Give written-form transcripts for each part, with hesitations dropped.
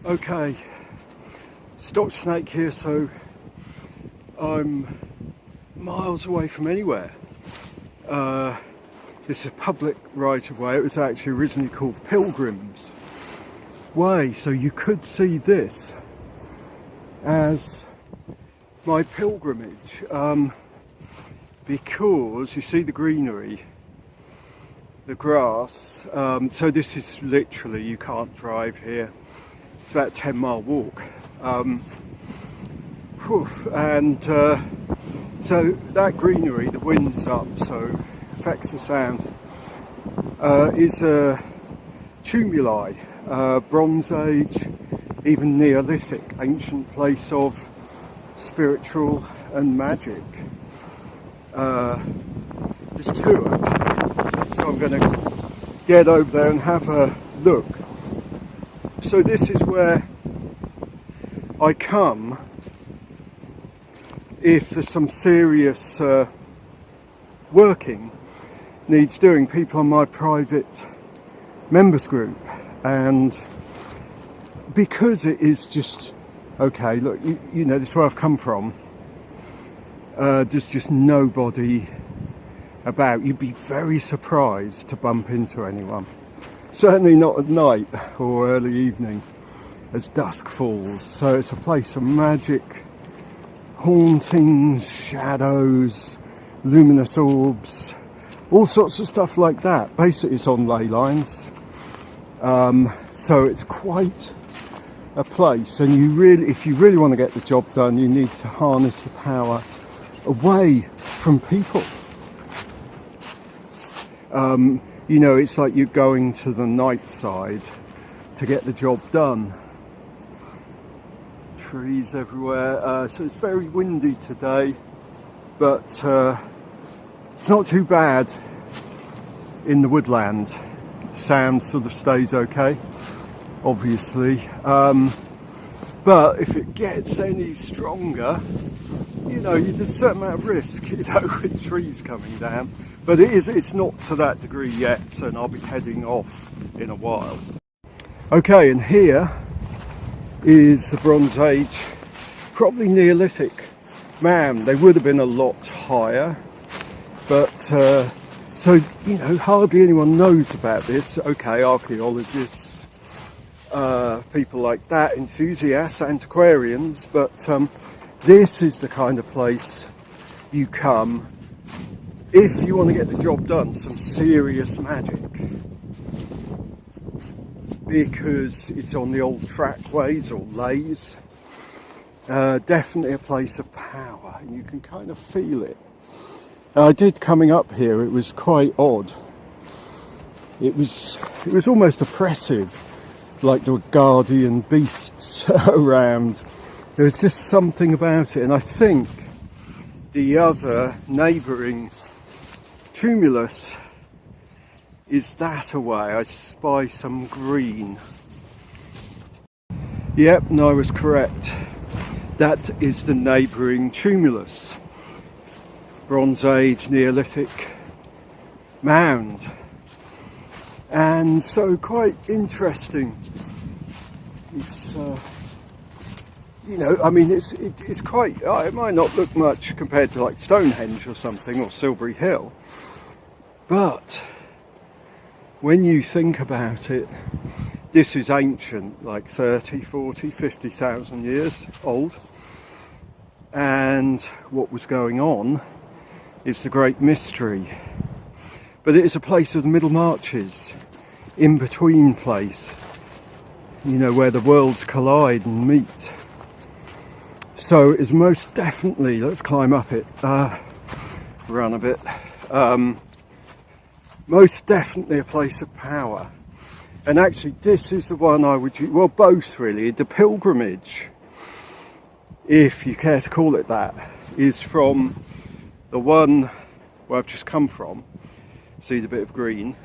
Okay, it's Doktor Snake here, so I'm miles away from anywhere. This is a public right of way. It was actually originally called Pilgrim's Way, so you could see this as my pilgrimage, because you see the greenery, the grass, so this is literally, you can't drive here. It's about a 10-mile walk, and so that greenery, the wind's up, so affects the sound, is a tumuli, Bronze Age, even Neolithic, ancient place of spiritual and magic. There's two actually, so I'm going to get over there and have a look. So this is where I come if there's some serious working needs doing. People on my private members group, and because it is just okay, look, you know, this is where I've come from. There's just nobody about. You'd be very surprised to bump into anyone. Certainly not at night or early evening as dusk falls. So it's a place of magic, hauntings, shadows, luminous orbs, all sorts of stuff like that. Basically it's on ley lines. So it's quite a place, and you really, if you really want to get the job done, you need to harness the power away from people. You know, it's like you're going to the night side to get the job done. Trees everywhere, so it's very windy today, but it's not too bad in the woodland. Sound sort of stays okay, obviously, but if it gets any stronger, you know, there's a certain amount of risk, you know, with trees coming down. But it's not to that degree yet, so I'll be heading off in a while. Okay, and here is the Bronze Age, probably Neolithic mound. They would have been a lot higher, but so, you know, hardly anyone knows about this. Okay, archaeologists, people like that, enthusiasts, antiquarians, but this is the kind of place you come if you want to get the job done, some serious magic, because it's on the old trackways or lays. Definitely a place of power, and you can kind of feel it. I did, coming up here, it was quite odd. It was almost oppressive, like there were guardian beasts around. There was just something about it, and I think the other neighbouring tumulus is that away. I spy some green. Yep, no, I was correct. That is the neighbouring tumulus. Bronze Age, Neolithic mound. And so quite interesting. It's, you know, I mean, it's quite, it might not look much compared to like Stonehenge or something, or Silbury Hill. But when you think about it, this is ancient, like 30, 40, 50,000 years old. And what was going on is the great mystery. But it is a place of the Middle Marches, in between place, you know, where the worlds collide and meet. So it's most definitely, let's climb up it, run a bit. Most definitely a place of power. And actually this is the one I would use, well, both really. The pilgrimage, if you care to call it that, is from the one where I've just come from, see the bit of green,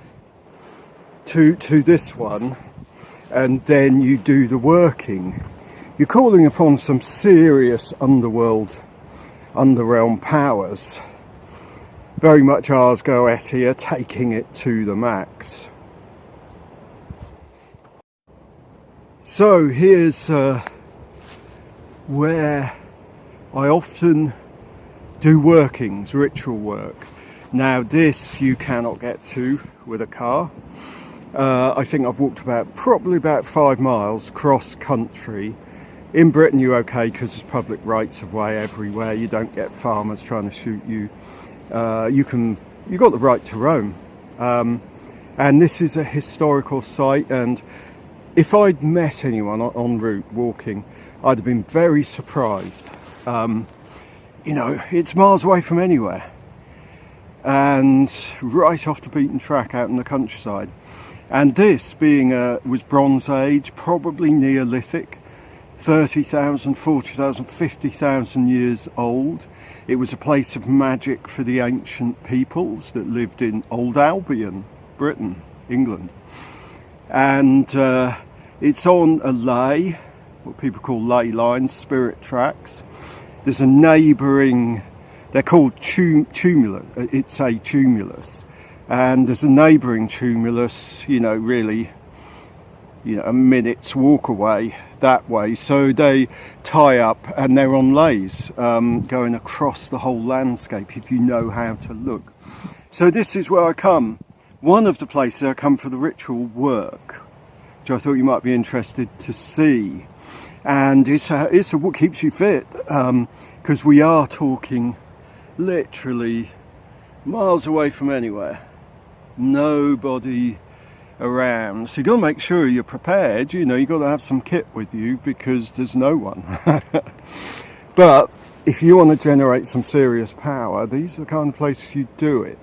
to this one, and then you do the working. You're calling upon some serious underworld, underrealm powers. Very much Ars Goetia, taking it to the max. So here's where I often do workings, ritual work. Now this you cannot get to with a car. I think I've walked probably about 5 miles cross country. In Britain you're okay because there's public rights of way everywhere. You don't get farmers trying to shoot you. You've got the right to roam. And this is a historical site, and if I'd met anyone en route walking, I'd have been very surprised. You know, it's miles away from anywhere and right off the beaten track out in the countryside. And this being was Bronze Age, probably Neolithic, 30,000, 40,000, 50,000 years old. It was a place of magic for the ancient peoples that lived in Old Albion, Britain, England. And it's on a ley, what people call ley lines, spirit tracks. There's a neighbouring, they're called tumulus, it's a tumulus. And there's a neighbouring tumulus, you know, really, you know, a minute's walk away that way. So they tie up and they're on leys going across the whole landscape if you know how to look. So this is where I come. One of the places I come for the ritual work, which I thought you might be interested to see. And it's what keeps you fit, because we are talking literally miles away from anywhere. Nobody around. So you've got to make sure you're prepared. You know, you've got to have some kit with you because there's no one. But if you want to generate some serious power, these are the kind of places you do it.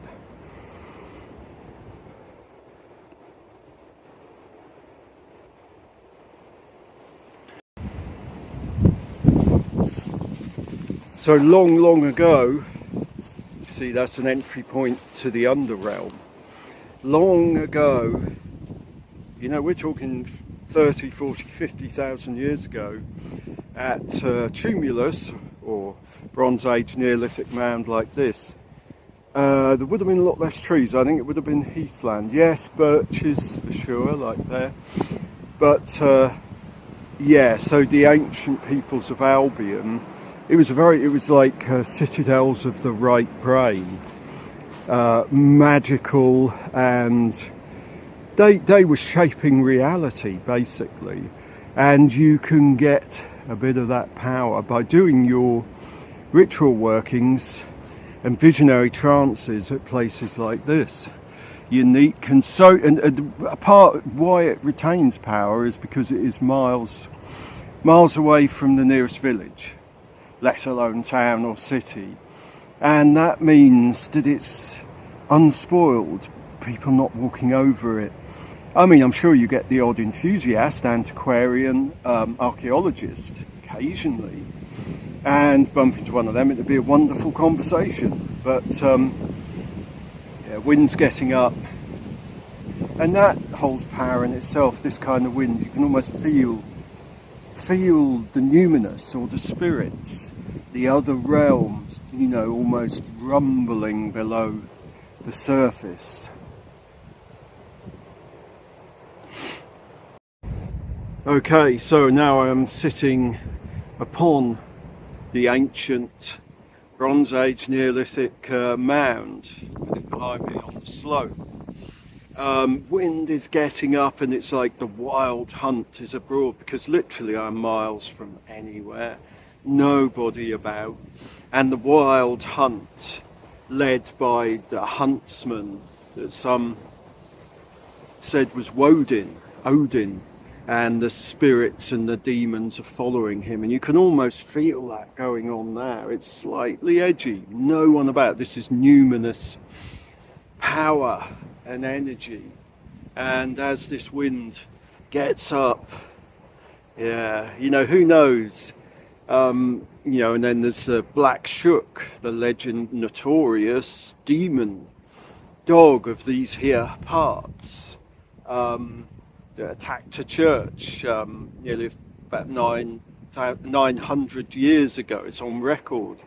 So long ago, see, that's an entry point to the underrealm. Long ago, you know, we're talking 30, 40, 50,000 years ago, at tumulus, or Bronze Age Neolithic mound like this, there would have been a lot less trees. I think it would have been heathland. Yes, birches for sure, like there. But yeah, so the ancient peoples of Albion, it was like citadels of the right brain, magical, and they were shaping reality basically. And you can get a bit of that power by doing your ritual workings and visionary trances at places like this. Unique, and so, and a part why it retains power is because it is miles away from the nearest village, let alone town or city. And that means that it's unspoiled, people not walking over it. I mean, I'm sure you get the odd enthusiast, antiquarian, archaeologist occasionally, and bump into one of them. It'd be a wonderful conversation. But yeah, wind's getting up, and that holds power in itself. This kind of wind, you can almost feel the numinous, or the spirits, the other realms, you know, almost rumbling below the surface. Okay, so now I am sitting upon the ancient Bronze Age Neolithic mound behind me on the slope. Wind is getting up, and it's like the wild hunt is abroad, because literally I'm miles from anywhere, nobody about, and the wild hunt led by the huntsman that some said was Odin, and the spirits and the demons are following him, and you can almost feel that going on now. It's slightly edgy, no one about. This is numinous power and energy, and as this wind gets up, yeah, you know, who knows, you know. And then there's the Black Shook, the legend notorious demon dog of these here parts, that attacked a church nearly about 900 years ago. It's on record.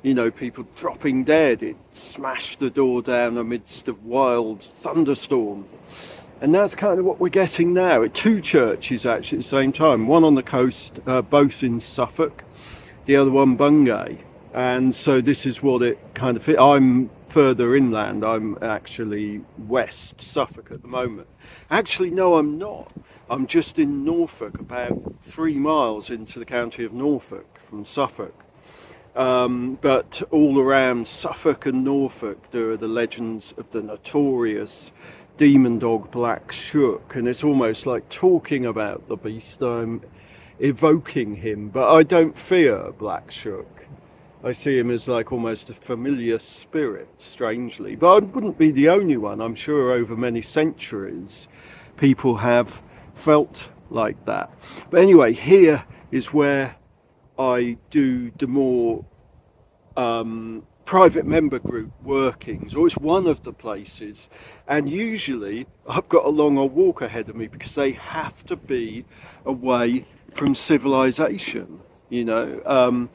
You know, people dropping dead. It smashed the door down amidst a wild thunderstorm. And that's kind of what we're getting now. Two churches actually at the same time, one on the coast, both in Suffolk, the other one Bungay. And so this is what it kind of I'm further inland. I'm actually west Suffolk at the moment. Actually, no, I'm not. I'm just in Norfolk, about 3 miles into the county of Norfolk from Suffolk. But all around Suffolk and Norfolk, there are the legends of the notorious demon dog Black Shook, and it's almost like talking about the beast. I'm evoking him, but I don't fear Black Shook. I see him as like almost a familiar spirit, strangely. But I wouldn't be the only one. I'm sure over many centuries, people have felt like that. But anyway, here is where I do the more private member group workings, or it's one of the places. And usually I've got a long old walk ahead of me because they have to be away from civilization, you know,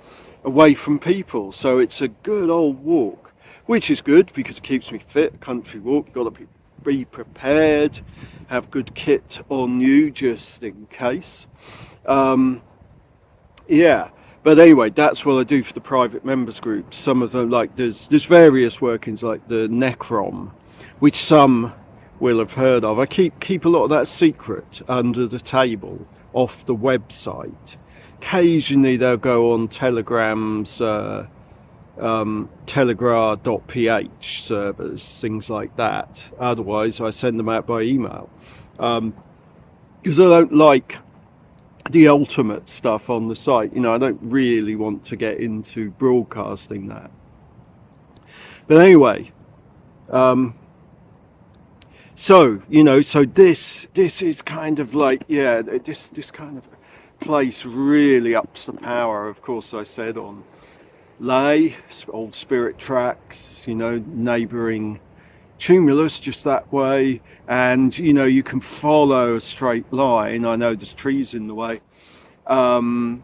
away from people. So it's a good old walk, which is good because it keeps me fit. Country walk, you've got to be prepared, have good kit on you just in case. Yeah, but anyway, that's what I do for the private members group. Some of them, like there's various workings like the Necrom, which some will have heard of. I keep a lot of that secret under the table off the website. Occasionally they'll go on Telegram's telegraph.ph servers, things like that. Otherwise I send them out by email, because I don't like the ultimate stuff on the site. You know, I don't really want to get into broadcasting that. But anyway, so you know, so this is kind of like, yeah, this kind of place really ups the power. Of course, I said on Lay, old spirit tracks, you know, neighbouring tumulus just that way, and you know, you can follow a straight line. I know there's trees in the way, and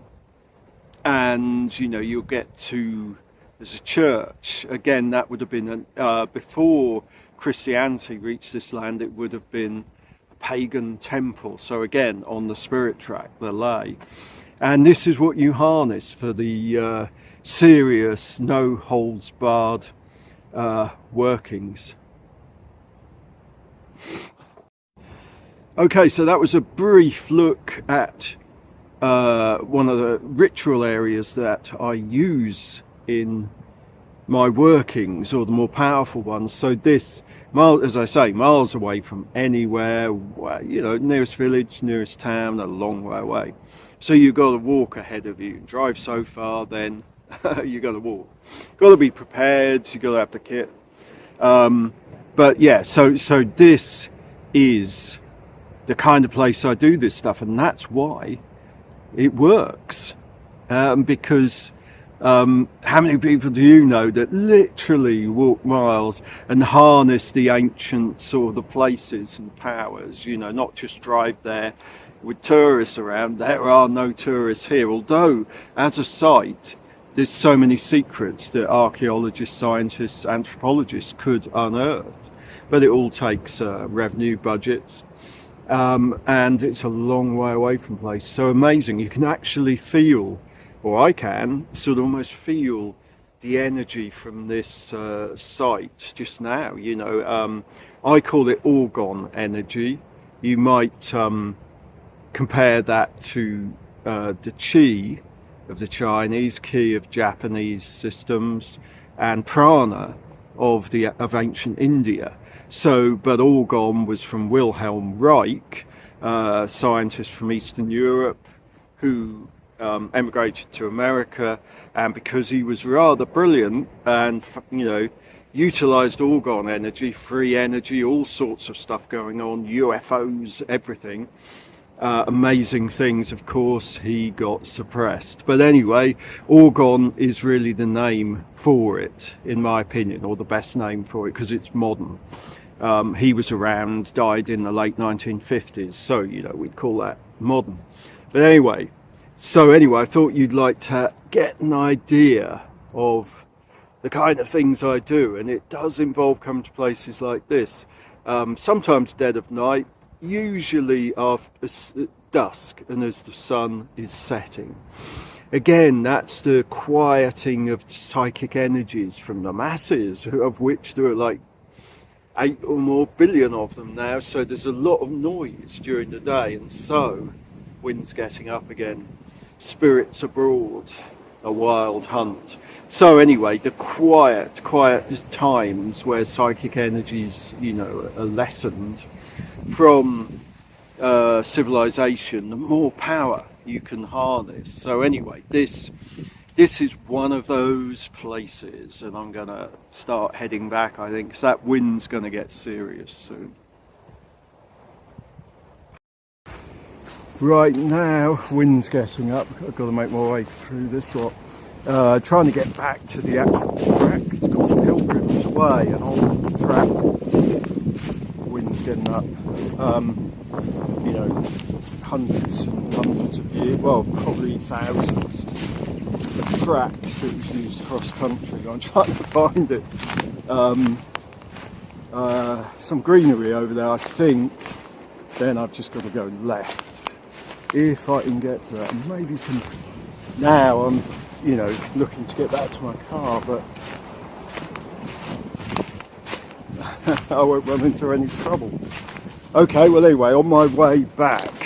you know, you'll get to, there's a church again. That would have been before Christianity reached this land, it would have been a pagan temple. So again, on the spirit track, the Lay. And this is what you harness for the serious, no holds barred workings. Okay, so that was a brief look at one of the ritual areas that I use in my workings, or the more powerful ones. So this, as I say, miles away from anywhere, you know, nearest village, nearest town, a long way away. So you've got to walk ahead of you. Drive so far, then you're going to walk. Got to be prepared. You got to have the kit. But yeah, so this is the kind of place I do this stuff, and that's why it works. Because how many people do you know that literally walk miles and harness the ancients or the places and powers? You know, not just drive there with tourists around. There are no tourists here, although as a site there's so many secrets that archaeologists, scientists, anthropologists could unearth, but it all takes revenue budgets, and it's a long way away from place. So amazing. You can actually feel, or I can sort of almost feel, the energy from this site just now. You know, I call it orgone energy. You might compare that to the chi of the Chinese, ki of Japanese systems, and prana of ancient India. So, but orgone was from Wilhelm Reich, a scientist from Eastern Europe who emigrated to America, and because he was rather brilliant and, you know, utilized orgone energy, free energy, all sorts of stuff going on, UFOs, everything. Amazing things, of course, he got suppressed. But anyway, orgone is really the name for it, in my opinion, or the best name for it, because it's modern. He was around, died in the late 1950s, so, you know, we'd call that modern. But anyway, I thought you'd like to get an idea of the kind of things I do, and it does involve coming to places like this. sometimes dead of night, usually after dusk and as the sun is setting. Again, that's the quieting of psychic energies from the masses, of which there are like 8 or more billion of them now, so there's a lot of noise during the day, and so wind's getting up again, spirits abroad, a wild hunt. So anyway, the quiet times where psychic energies, you know, are lessened from civilization, the more power you can harness. So anyway, this is one of those places, and I'm gonna start heading back, I think, because that wind's gonna get serious soon. Right now, wind's getting up. I've got to make my way through this lot. Trying to get back to the actual track. It's called Pilgrim's Way, an old track. Wind's getting up. You know, hundreds and hundreds of years, well, probably thousands. A track that was used across country. I'm trying to find it. Some greenery over there, I think. Then I've just got to go left if I can get to that. And maybe some. Now I'm, you know, looking to get back to my car, but I won't run into any trouble. Okay, well anyway, on my way back,